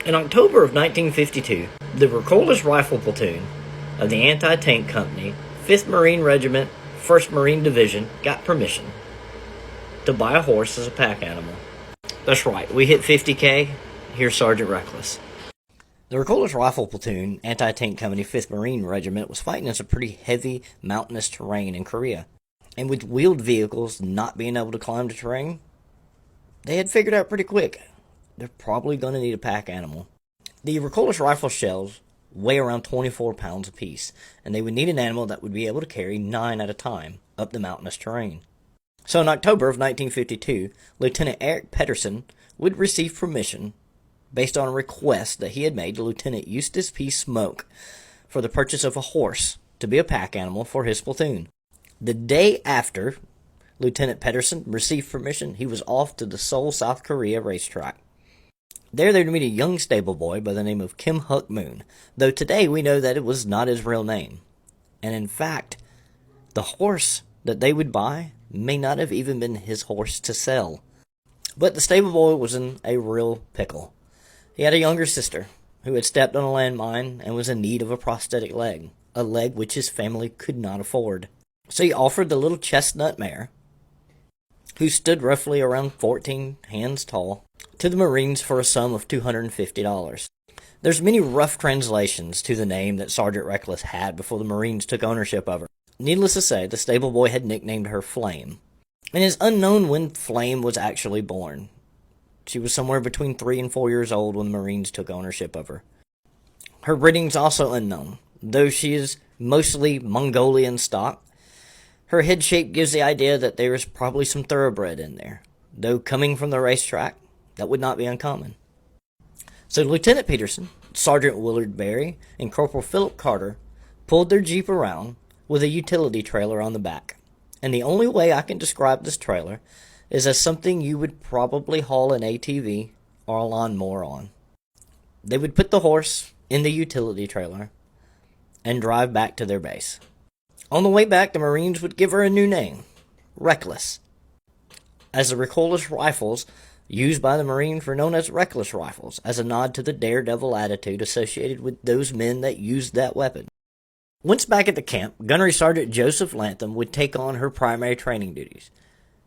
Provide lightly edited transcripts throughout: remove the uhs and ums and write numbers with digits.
In October of 1952, the Recoilless Rifle Platoon of the Anti-Tank Company, 5th Marine Regiment, 1st Marine Division got permission to buy a horse as a pack animal. That's right, we hit 50K, here's Sgt Reckless. The Recoilless Rifle Platoon, Anti-Tank Company, 5th Marine Regiment was fighting in some pretty heavy mountainous terrain in Korea. And with wheeled vehicles not being able to climb the terrain, they had figured out pretty quick they're probably going to need a pack animal. The Recoilless rifle shells weigh around 24 pounds apiece, and they would need an animal that would be able to carry 9 at a time up the mountainous terrain. So in October of 1952, Lieutenant Eric Pedersen would receive permission based on a request that he had made to Lieutenant Eustace P. Smoke for the purchase of a horse to be a pack animal for his platoon. The day after Lieutenant Pedersen received permission, he was off to the Seoul, South Korea racetrack. There they would meet a young stableboy by the name of Kim Huk Moon, though today we know that it was not his real name. And in fact, the horse that they would buy may not have even been his horse to sell. But the stableboy was in a real pickle. He had a younger sister who had stepped on a landmine and was in need of a prosthetic leg, a leg which his family could not afford. So he offered the little chestnut mare, who stood roughly around 14 hands tall, to the Marines for a sum of $250. There's many rough translations to the name that Sgt Reckless had before the Marines took ownership of her. Needless to say, the stableboy had nicknamed her Flame, and it is unknown when Flame was actually born. She was somewhere between 3 and 4 years old when the Marines took ownership of her. Her breeding is also unknown, though she is mostly Mongolian stock. Her head shape gives the idea that there is probably some thoroughbred in there, though coming from the racetrack, that would not be uncommon. So Lieutenant Peterson, Sergeant Willard Berry, and Corporal Philip Carter pulled their Jeep around with a utility trailer on the back. And the only way I can describe this trailer is as something you would probably haul an ATV or a lawnmower on. They would put the horse in the utility trailer and drive back to their base. On the way back, the Marines would give her a new name, Reckless, as the Recoilless rifles used by the Marines were known as Reckless rifles, as a nod to the daredevil attitude associated with those men that used that weapon. Once back at the camp, Gunnery Sergeant Joseph Lantham would take on her primary training duties.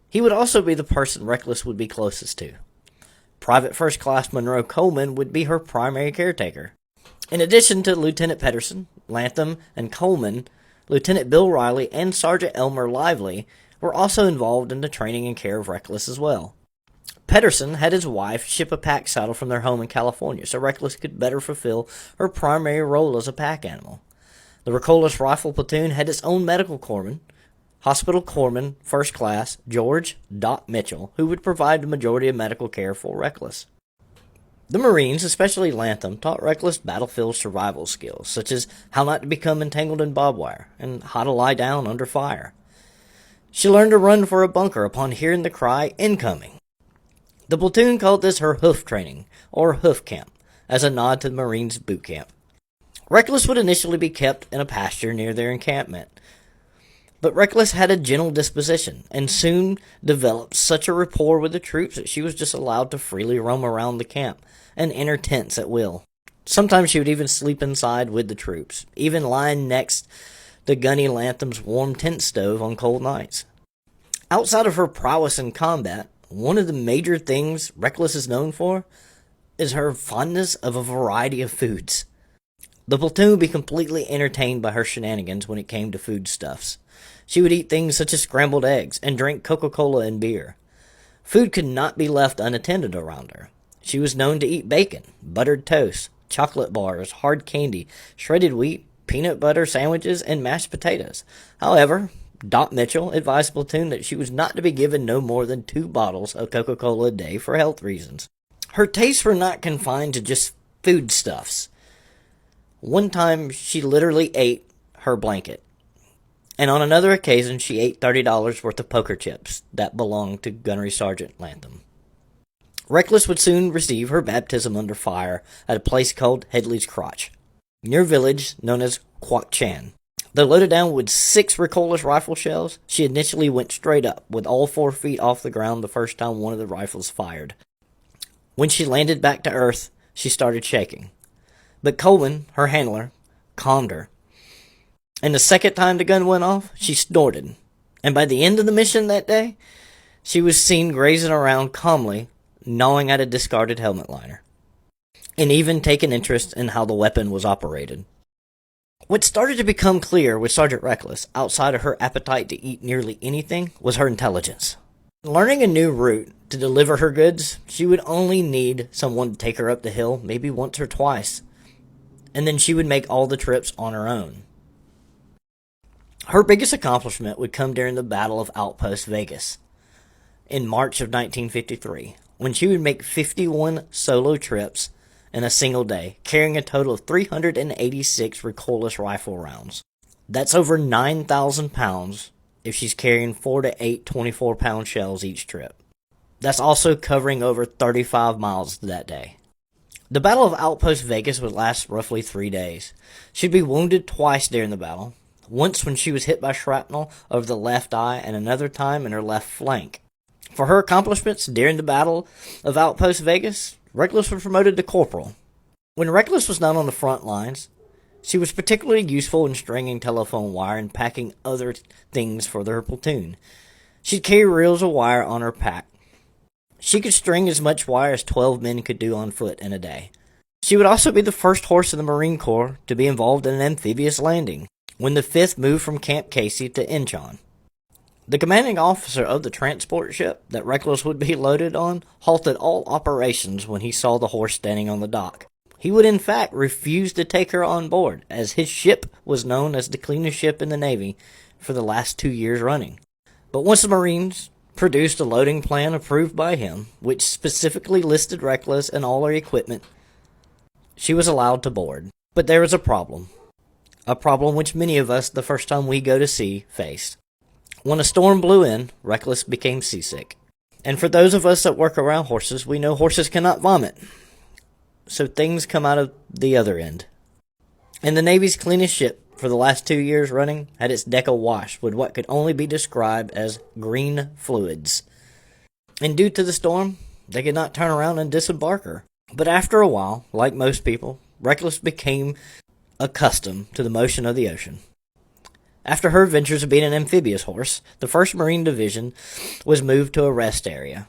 He would also be the person Reckless would be closest to. Private First Class Monroe Coleman would be her primary caretaker. In addition to Lieutenant Pedersen, Lantham, and Coleman, Lieutenant Bill Riley and Sergeant Elmer Lively were also involved in the training and care of Reckless as well. Pedersen had his wife ship a pack saddle from their home in California so Reckless could better fulfill her primary role as a pack animal. The Recoilless Rifle Platoon had its own medical corpsman, Hospital Corpsman First Class George Doc Mitchell, who would provide the majority of medical care for Reckless. The Marines, especially Lantham, taught Reckless battlefield survival skills, such as how not to become entangled in barbed wire and how to lie down under fire. She learned to run for a bunker upon hearing the cry, "Incoming!" The platoon called this her hoof training, or hoof camp, as a nod to the Marines' boot camp. Reckless would initially be kept in a pasture near their encampment, but Reckless had a gentle disposition, and soon developed such a rapport with the troops that she was just allowed to freely roam around the camp and enter tents at will. Sometimes she would even sleep inside with the troops, even lying next to Gunny Lantham's warm tent stove on cold nights. Outside of her prowess in combat, one of the major things Reckless is known for is her fondness of a variety of foods. The platoon would be completely entertained by her shenanigans when it came to foodstuffs. She would eat things such as scrambled eggs and drink Coca-Cola and beer. Food could not be left unattended around her. She was known to eat bacon, buttered toast, chocolate bars, hard candy, shredded wheat, peanut butter sandwiches, and mashed potatoes. However, Doc Mitchell advised the platoon that she was not to be given no more than 2 bottles of Coca-Cola a day for health reasons. Her tastes were not confined to just foodstuffs. One time, she literally ate her blanket. And on another occasion, she ate $30 worth of poker chips that belonged to Gunnery Sergeant Lantham. Reckless would soon receive her baptism under fire at a place called Headley's Crotch, near a village known as Quoc Chan. Though loaded down with 6 Recoilless rifle shells, she initially went straight up, with all 4 feet off the ground the first time one of the rifles fired. When she landed back to earth, she started shaking. But Coleman, her handler, calmed her. And the second time the gun went off, she snorted. And by the end of the mission that day, she was seen grazing around calmly, gnawing at a discarded helmet liner, and even taking interest in how the weapon was operated. What started to become clear with Sgt Reckless, outside of her appetite to eat nearly anything, was her intelligence. Learning a new route to deliver her goods, she would only need someone to take her up the hill maybe once or twice, and then she would make all the trips on her own. Her biggest accomplishment would come during the Battle of Outpost Vegas in March of 1953, when she would make 51 solo trips in a single day, carrying a total of 386 recoilless rifle rounds. That's over 9,000 pounds if she's carrying 4 to 8 24-pound shells each trip. That's also covering over 35 miles that day. The Battle of Outpost Vegas would last roughly 3 days. She'd be wounded twice during the battle, once when she was hit by shrapnel over the left eye and another time in her left flank. For her accomplishments during the Battle of Outpost Vegas, Reckless was promoted to corporal. When Reckless was not on the front lines, she was particularly useful in stringing telephone wire and packing other things for her platoon. She'd carry reels of wire on her pack. She could string as much wire as 12 men could do on foot in a day. She would also be the first horse in the Marine Corps to be involved in an amphibious landing, when the 5th moved from Camp Casey to Incheon. The commanding officer of the transport ship that Reckless would be loaded on halted all operations when he saw the horse standing on the dock. He would in fact refuse to take her on board, as his ship was known as the cleanest ship in the Navy for the last 2 years running. But once the Marines produced a loading plan approved by him, which specifically listed Reckless and all her equipment, she was allowed to board. But there was a problem. A problem which many of us, the first time we go to sea, faced. When a storm blew in, Reckless became seasick. And for those of us that work around horses, we know horses cannot vomit. So things come out of the other end. And the Navy's cleanest ship for the last 2 years running had its deck awash with what could only be described as green fluids. And due to the storm, they could not turn around and disembark her. But after a while, like most people, Reckless became accustomed to the motion of the ocean. After her adventures of being an amphibious horse, the 1st Marine Division was moved to a rest area.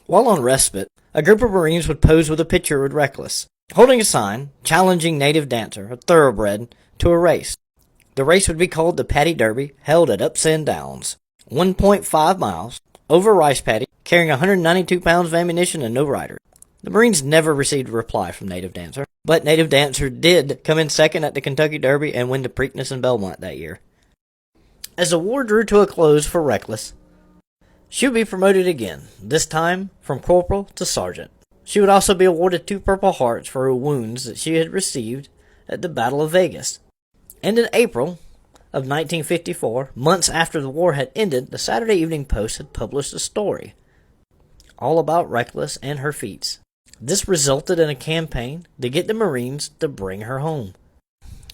While on respite, a group of Marines would pose with a picture with Reckless, holding a sign challenging native dancer, a thoroughbred, to a race. The race would be called the Paddy Derby, held at Ups and Downs, 1.5 miles, over rice paddy, carrying 192 pounds of ammunition and no rider. The Marines never received a reply from Native Dancer, but Native Dancer did come in second at the Kentucky Derby and win the Preakness and Belmont that year. As the war drew to a close for Reckless, she would be promoted again, this time from corporal to sergeant. She would also be awarded 2 Purple Hearts for her wounds that she had received at the Battle of Vegas. And in April of 1954, months after the war had ended, the Saturday Evening Post had published a story all about Reckless and her feats. This resulted in a campaign to get the Marines to bring her home.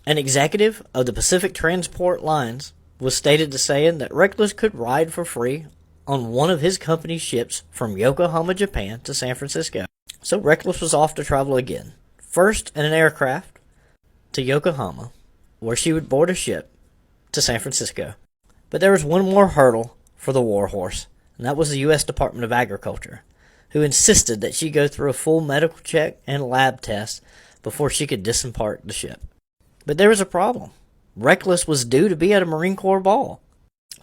An executive of the Pacific Transport Lines was stated to saying that Reckless could ride for free on one of his company's ships from Yokohama, Japan to San Francisco. So Reckless was off to travel again, first in an aircraft to Yokohama, where she would board a ship to San Francisco. But there was one more hurdle for the warhorse, and that was the U.S. Department of Agriculture, who insisted that she go through a full medical check and lab test before she could disembark the ship. But there was a problem. Reckless was due to be at a Marine Corps ball.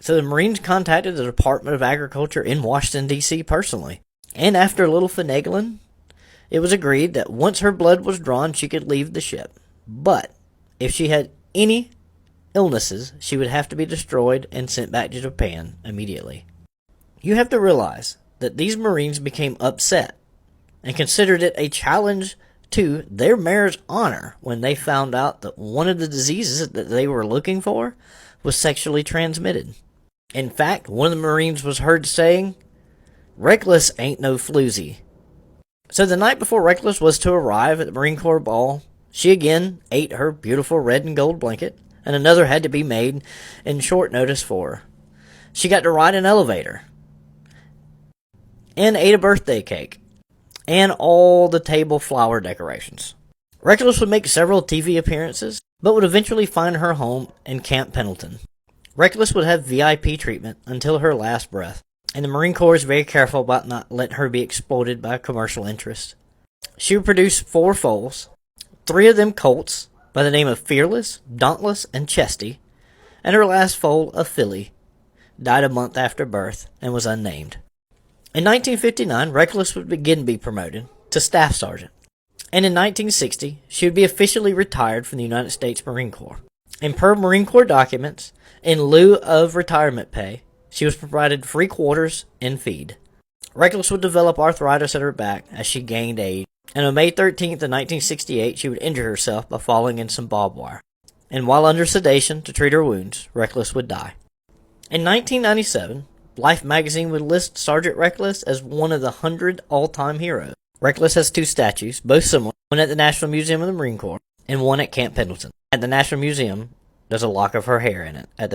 So the Marines contacted the Department of Agriculture in Washington, D.C. personally. And after a little finagling, it was agreed that once her blood was drawn, she could leave the ship. But if she had any illnesses, she would have to be destroyed and sent back to Japan immediately. You have to realize that these Marines became upset and considered it a challenge to their mare's honor when they found out that one of the diseases that they were looking for was sexually transmitted. In fact, one of the Marines was heard saying, "Reckless ain't no floozy." So the night before Reckless was to arrive at the Marine Corps ball, she again ate her beautiful red and gold blanket, and another had to be made in short notice for her. She got to ride an elevator and ate a birthday cake. and all the table flower decorations. Reckless would make several TV appearances, but would eventually find her home in Camp Pendleton. Reckless would have VIP treatment until her last breath, and the Marine Corps is very careful about not letting her be exploited by commercial interests. She would produce 4 foals, 3 of them colts by the name of Fearless, Dauntless, and Chesty, and her last foal, a filly, died a month after birth and was unnamed. In 1959, Reckless would again be promoted to Staff Sergeant, and in 1960, she would be officially retired from the United States Marine Corps. And per Marine Corps documents, in lieu of retirement pay, she was provided free quarters and feed. Reckless would develop arthritis at her back as she gained age, and on May 13th of 1968, she would injure herself by falling in some barbed wire. And while under sedation to treat her wounds, Reckless would die. In 1997, Life magazine would list Sgt Reckless as one of the 100 all-time heroes. Reckless has 2 statues, both similar, one at the National Museum of the Marine Corps and one at Camp Pendleton. At the National Museum, there's a lock of her hair in it at the back.